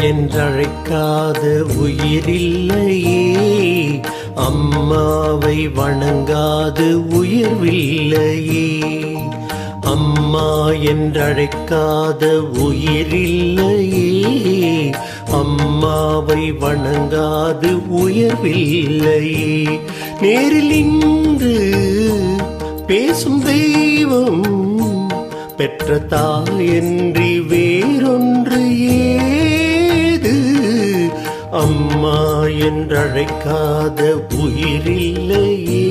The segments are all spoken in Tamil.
என்றழைக்காத உயிரில்லையே, அம்மாவை வணங்காது உயர்வில்லையே. அம்மா என்றழைக்காத உயிரில்லையே, அம்மாவை வணங்காது உயர்வில்லையே. நேரில் நின்று பேசும் தெய்வம் பெற்ற தாயன்றி வேறொன்று ஏது? அம்மா என்றழைக்காத உயிரில்லையே,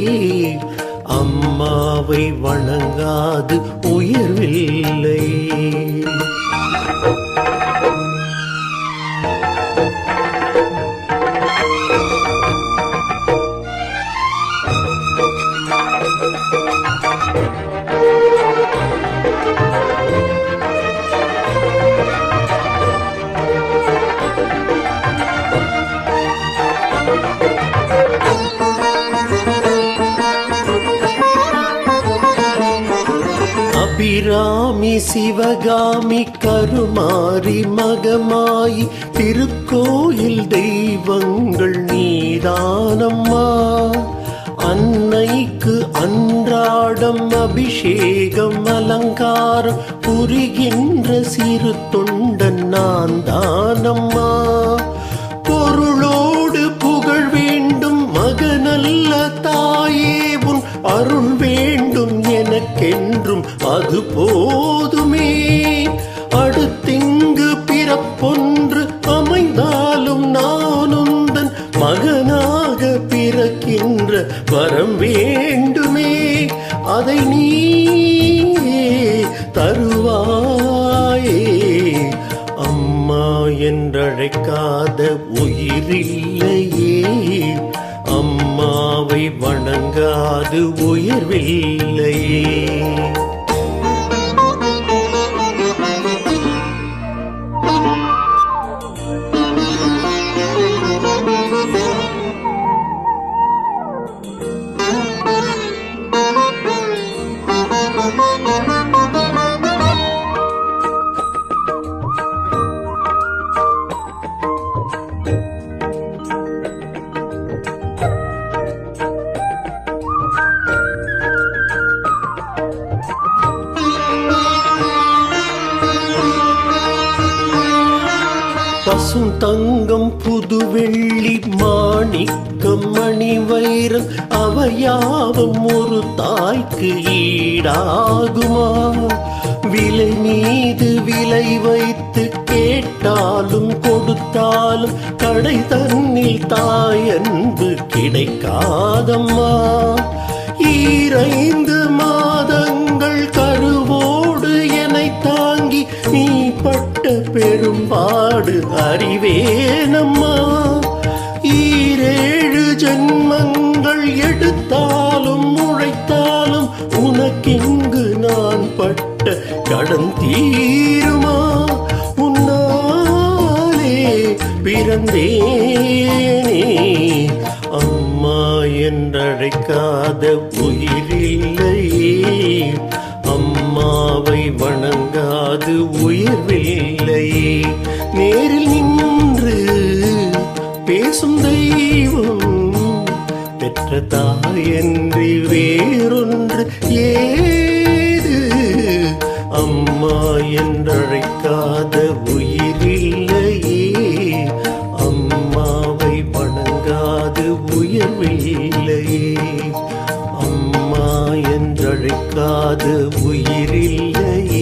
அம்மாவை வணங்காது உயர்வில்லையே. அபிராமி சிவகாமி கருமாரி மகமாயி திருக்கோயில் தெய்வங்கள் நீதானம்மா. அன்னைக்கு அன்றாடம் அபிஷேகம் அலங்காரம் புரிகின்ற சிறு தொண்டன் நான் தானம்மா. பொருளோடு புகழ் வேண்டும் மகனல்ல தாயே, உன் அருள் வேண்டும் எனக்கென்றும் அது போதுமே. அடுத்திங்கு பிறப்பொன்று அமைந்தாலும் நானுந்தன் மகனாக பிறக்கின்ற வரம் வேண்டுமே. அதை நீ தருவாயே. அம்மா என்றழைக்காத உயிரில்லையே, அம்மாவை வணங்காது உயர்வில்லையே. பசும் தங்கம் புது வெள்ளி மாணிக்கம் மணி வைரம் அவையாவும் ஒரு தாய்க்கு ஈடாகுமா? விலை மீது விலை வைத்து கேட்டாலும் கொடுத்தாலும் கடை தன்னில் தாயன்பு கிடைக்காதம்மா. 2 மாதங்கள் கருவோடு என்னை தாங்கி நீ பட்ட பெரும்பாடு அறிவேனம்மா. 7 ஜென்மங்கள் எடுத்தாலும் உழைத்தாலும் உனக்கிங்கு நான் பட்ட கடன் தீருமா? உன்னாலே பிறந்தேனே, அம்மா என்றழைக்காத உயிரில்லையே, அம்மாவை வணங்காது உயர்வில்லையே. நேரில் நின்று பேசும் தெய்வம் பெற்ற தாயன்றி வேறொன்று ஏது? அம்மா என்றழைக்காத உயிரில்லையே, அம்மாவை வணங்காது உயர்வில்லையே. அம்மா என்றழைக்காத உயிரில்லையே,